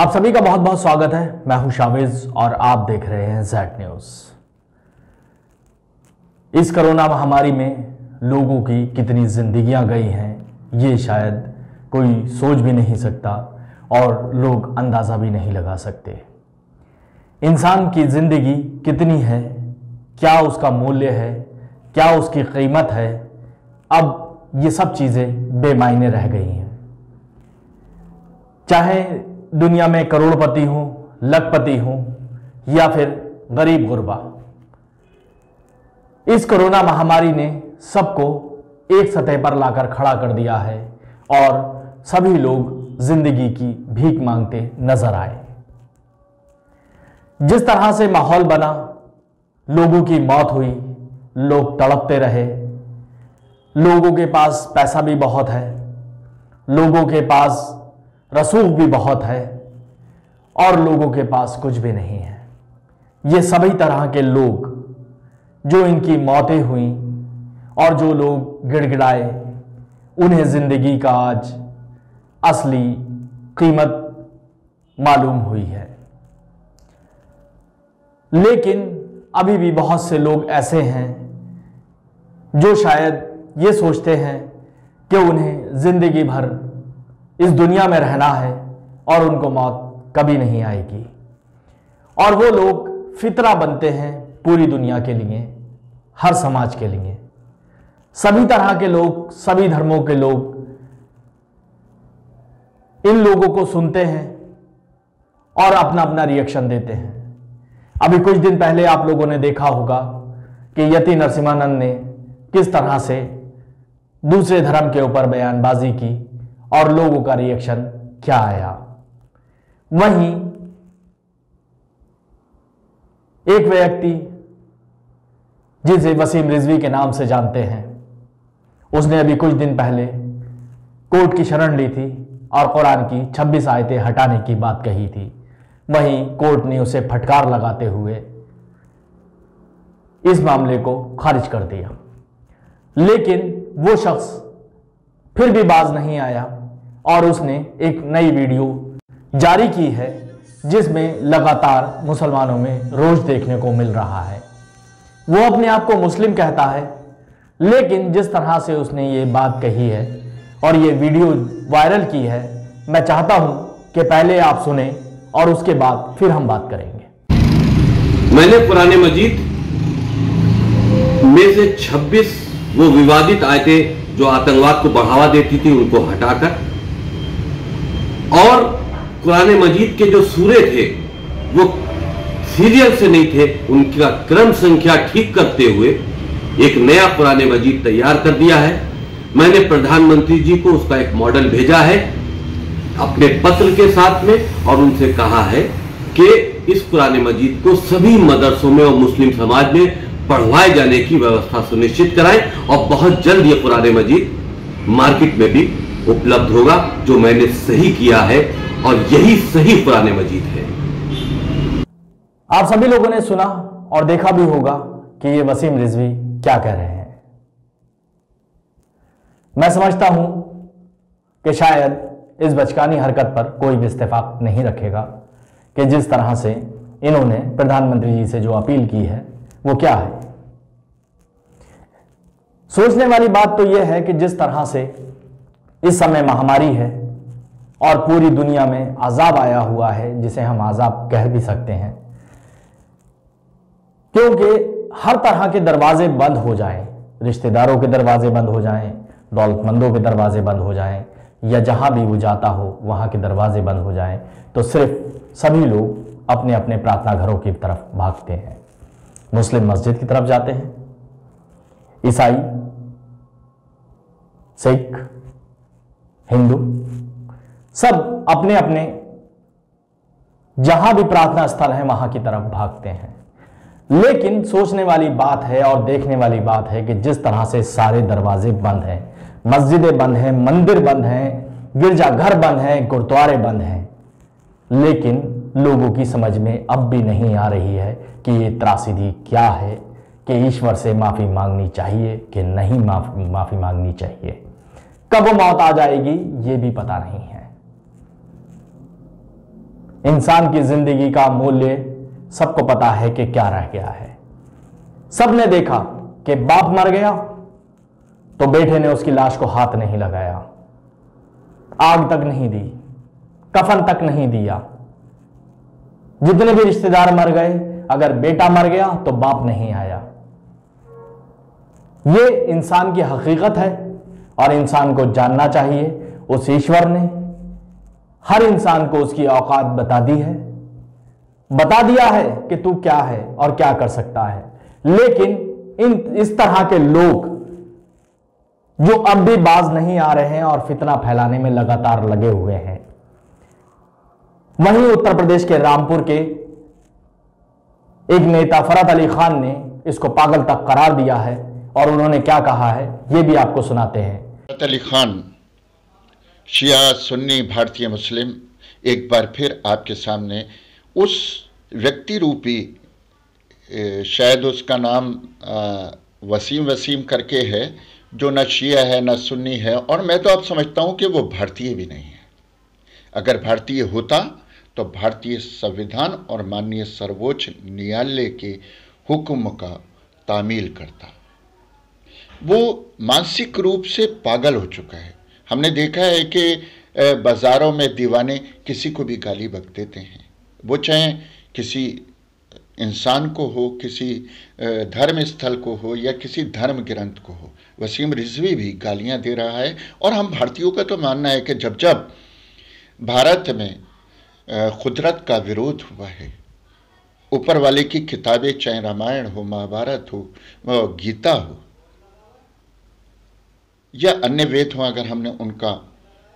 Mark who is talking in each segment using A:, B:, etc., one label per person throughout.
A: आप सभी का बहुत बहुत स्वागत है। मैं हूं शावेज और आप देख रहे हैं ज़ेड न्यूज़। इस कोरोना महामारी में लोगों की कितनी जिंदगियां गई हैं ये शायद कोई सोच भी नहीं सकता और लोग अंदाज़ा भी नहीं लगा सकते। इंसान की ज़िंदगी कितनी है, क्या उसका मूल्य है, क्या उसकी कीमत है, अब ये सब चीज़ें बेमायने रह गई हैं। चाहे दुनिया में करोड़पति हो, लखपति हो या फिर गरीब गुरबा, इस कोरोना महामारी ने सबको एक सतह पर लाकर खड़ा कर दिया है और सभी लोग जिंदगी की भीख मांगते नजर आए। जिस तरह से माहौल बना, लोगों की मौत हुई, लोग तड़पते रहे। लोगों के पास पैसा भी बहुत है, लोगों के पास रसूख भी बहुत है और लोगों के पास कुछ भी नहीं है। ये सभी तरह के लोग जो इनकी मौतें हुई और जो लोग गिड़गिड़ाए, उन्हें जिंदगी का आज असली कीमत मालूम हुई है। लेकिन अभी भी बहुत से लोग ऐसे हैं जो शायद ये सोचते हैं कि उन्हें जिंदगी भर इस दुनिया में रहना है और उनको मौत कभी नहीं आएगी, और वो लोग फितरा बनते हैं पूरी दुनिया के लिए, हर समाज के लिए। सभी तरह के लोग, सभी धर्मों के लोग इन लोगों को सुनते हैं और अपना अपना रिएक्शन देते हैं। अभी कुछ दिन पहले आप लोगों ने देखा होगा कि यति नरसिम्हानंद ने किस तरह से दूसरे धर्म के ऊपर बयानबाजी की और लोगों का रिएक्शन क्या आया। वहीं एक व्यक्ति जिसे वसीम रिजवी के नाम से जानते हैं, उसने अभी कुछ दिन पहले कोर्ट की शरण ली थी और कुरान की 26 आयतें हटाने की बात कही थी। वहीं कोर्ट ने उसे फटकार लगाते हुए इस मामले को खारिज कर दिया। लेकिन वो शख्स फिर भी बाज नहीं आया और उसने एक नई वीडियो जारी की है जिसमें लगातार मुसलमानों में रोष देखने को मिल रहा है। वो अपने आप को मुस्लिम कहता है, लेकिन जिस तरह से उसने ये बात कही है और ये वीडियो वायरल की है, मैं चाहता हूं कि पहले आप सुने और उसके बाद फिर हम बात करेंगे।
B: मैंने कुरान मजीद में से 26 वो विवादित आयतें जो आतंकवाद को बढ़ावा देती थी उनको हटाकर, और कुरान मजीद के जो सूरे थे वो सीरियल से नहीं थे, उनका क्रम संख्या ठीक करते हुए एक नया कुरान मजीद तैयार कर दिया है। मैंने प्रधानमंत्री जी को उसका एक मॉडल भेजा है अपने पत्र के साथ में और उनसे कहा है कि इस कुरान मजीद को सभी मदरसों में और मुस्लिम समाज में पढ़वाए जाने की व्यवस्था सुनिश्चित कराएं और बहुत जल्द ये कुरान मजीद मार्केट में भी उपलब्ध होगा, जो मैंने सही किया है और यही सही कुरान मजीद है।
A: आप सभी लोगों ने सुना और देखा भी होगा कि ये वसीम रिजवी क्या कह रहे हैं। मैं समझता हूं कि शायद इस बचकानी हरकत पर कोई भी इत्तेफाक नहीं रखेगा कि जिस तरह से इन्होंने प्रधानमंत्री जी से जो अपील की है वो क्या है। सोचने वाली बात तो यह है कि जिस तरह से इस समय महामारी है और पूरी दुनिया में अजाब आया हुआ है, जिसे हम अजाब कह भी सकते हैं, क्योंकि हर तरह के दरवाजे बंद हो जाएं, रिश्तेदारों के दरवाजे बंद हो जाएं, दौलतमंदों के दरवाजे बंद हो जाएं, या जहां भी वो जाता हो वहां के दरवाजे बंद हो जाएं, तो सिर्फ सभी लोग अपने अपने प्रार्थना घरों की तरफ भागते हैं। मुस्लिम मस्जिद की तरफ जाते हैं, ईसाई, सिख, हिंदू, सब अपने अपने जहां भी प्रार्थना स्थल है वहां की तरफ भागते हैं। लेकिन सोचने वाली बात है और देखने वाली बात है कि जिस तरह से सारे दरवाजे बंद हैं, मस्जिदें बंद हैं, मंदिर बंद हैं, गिरजाघर बंद हैं, गुरुद्वारे बंद हैं, लेकिन लोगों की समझ में अब भी नहीं आ रही है कि ये त्रासदी क्या है, कि ईश्वर से माफी मांगनी चाहिए कि नहीं माफी मांगनी चाहिए। कब मौत आ जाएगी ये भी पता नहीं है। इंसान की जिंदगी का मूल्य सबको पता है कि क्या रह गया है। सबने देखा कि बाप मर गया तो बेटे ने उसकी लाश को हाथ नहीं लगाया, आग तक नहीं दी, कफन तक नहीं दिया। जितने भी रिश्तेदार मर गए, अगर बेटा मर गया तो बाप नहीं आया। ये इंसान की हकीकत है और इंसान को जानना चाहिए। उस ईश्वर ने हर इंसान को उसकी औकात बता दी है, बता दिया है कि तू क्या है और क्या कर सकता है। लेकिन इस तरह के लोग जो अब भी बाज नहीं आ रहे हैं और फितना फैलाने में लगातार लगे हुए हैं। वहीं उत्तर प्रदेश के रामपुर के एक नेता फरहत अली खान ने इसको पागल तक करार दिया है और उन्होंने क्या कहा है ये भी आपको सुनाते हैं।
C: फरहत अली खान, शिया सुन्नी भारतीय मुस्लिम, एक बार फिर आपके सामने उस व्यक्ति रूपी, शायद उसका नाम वसीम करके है, जो न शिया है न सुन्नी है, और मैं तो अब समझता हूं कि वो भारतीय भी नहीं है। अगर भारतीय होता तो भारतीय संविधान और माननीय सर्वोच्च न्यायालय के हुक्म का तामील करता। वो मानसिक रूप से पागल हो चुका है। हमने देखा है कि बाज़ारों में दीवाने किसी को भी गाली बक देते हैं, वो चाहे किसी इंसान को हो, किसी धर्म स्थल को हो या किसी धर्म ग्रंथ को हो। वसीम रिजवी भी गालियां दे रहा है। और हम भारतीयों का तो मानना है कि जब जब भारत में कुदरत का विरोध हुआ है, ऊपर वाले की किताबें, चाहे रामायण हो, महाभारत हो, गीता हो या अन्य वेद हो, अगर हमने उनका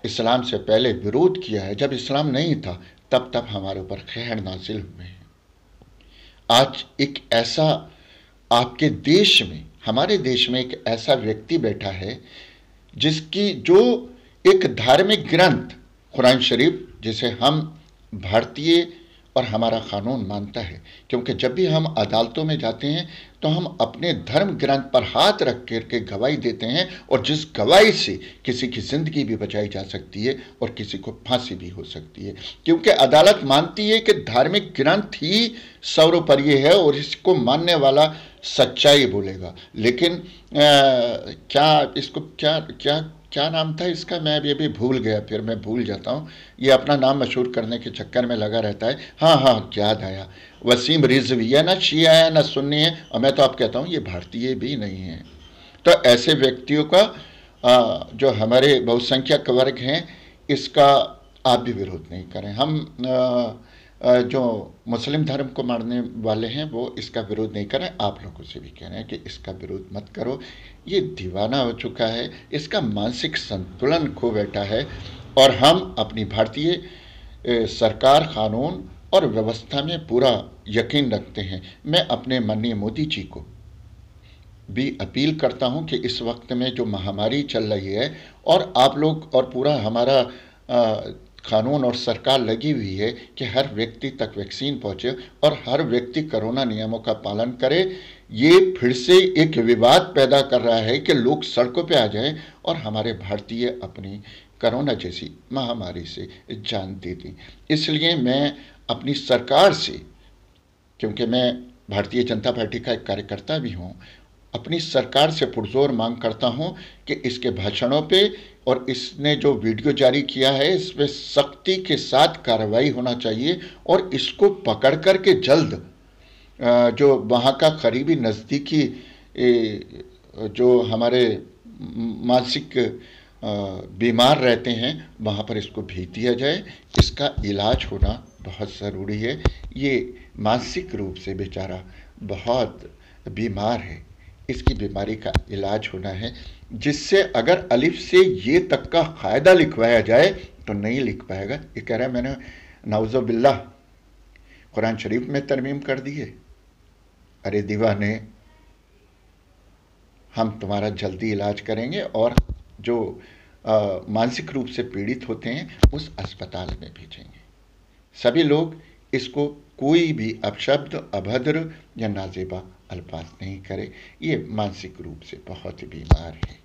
C: इस्लाम से पहले विरोध किया है, जब इस्लाम नहीं था तब तब हमारे ऊपर कहर नाजिल हुए हैं। आज एक ऐसा आपके देश में, हमारे देश में एक ऐसा व्यक्ति बैठा है जिसकी जो एक धार्मिक ग्रंथ कुरान शरीफ, जिसे हम भारतीय और हमारा कानून मानता है, क्योंकि जब भी हम अदालतों में जाते हैं तो हम अपने धर्म ग्रंथ पर हाथ रख करके गवाही देते हैं, और जिस गवाही से किसी की ज़िंदगी भी बचाई जा सकती है और किसी को फांसी भी हो सकती है, क्योंकि अदालत मानती है कि धार्मिक ग्रंथ ही सर्वोपरि है और इसको मानने वाला सच्चाई बोलेगा। लेकिन क्या इसको क्या क्या क्या नाम था इसका, मैं अभी भूल गया, फिर मैं भूल जाता हूँ। ये अपना नाम मशहूर करने के चक्कर में लगा रहता है। हाँ, याद आया, वसीम रिजवी। है ना शिया है ना सुन्नी है, और मैं तो आप कहता हूँ ये भारतीय भी नहीं है। तो ऐसे व्यक्तियों का जो हमारे बहुसंख्यक वर्ग हैं, इसका आप भी विरोध नहीं करें। हम जो मुस्लिम धर्म को मानने वाले हैं वो इसका विरोध नहीं करें। आप लोगों से भी कह रहे हैं कि इसका विरोध मत करो। ये दीवाना हो चुका है, इसका मानसिक संतुलन खो बैठा है। और हम अपनी भारतीय सरकार, कानून और व्यवस्था में पूरा यकीन रखते हैं। मैं अपने माननीय मोदी जी को भी अपील करता हूं कि इस वक्त में जो महामारी चल रही है और आप लोग और पूरा हमारा कानून और सरकार लगी हुई है कि हर व्यक्ति तक वैक्सीन पहुंचे और हर व्यक्ति कोरोना नियमों का पालन करे। ये फिर से एक विवाद पैदा कर रहा है कि लोग सड़कों पे आ जाएं और हमारे भारतीय अपनी कोरोना जैसी महामारी से जान दे दें। इसलिए मैं अपनी सरकार से, क्योंकि मैं भारतीय जनता पार्टी का एक कार्यकर्ता भी हूँ, अपनी सरकार से पुरजोर मांग करता हूं कि इसके भाषणों पे और इसने जो वीडियो जारी किया है इस पर सख्ती के साथ कार्रवाई होना चाहिए और इसको पकड़ कर के जल्द जो वहाँ का करीबी नज़दीकी जो हमारे मानसिक बीमार रहते हैं वहाँ पर इसको भेज दिया जाए। इसका इलाज होना बहुत ज़रूरी है। ये मानसिक रूप से बेचारा बहुत बीमार है, इसकी बीमारी का इलाज होना है, जिससे अगर अलिफ से ये तक का कायदा लिखवाया जाए तो नहीं लिख पाएगा। ये कह रहा है मैंने नाउज़ुबिल्लाह कुरान शरीफ में तरमीम कर दी है। अरे दीवाने, हम तुम्हारा जल्दी इलाज करेंगे और जो मानसिक रूप से पीड़ित होते हैं उस अस्पताल में भेजेंगे। सभी लोग इसको कोई भी अपशब्द, अभद्र या नाजेबा अल्फाज नहीं करे। ये मानसिक रूप से बहुत बीमार है।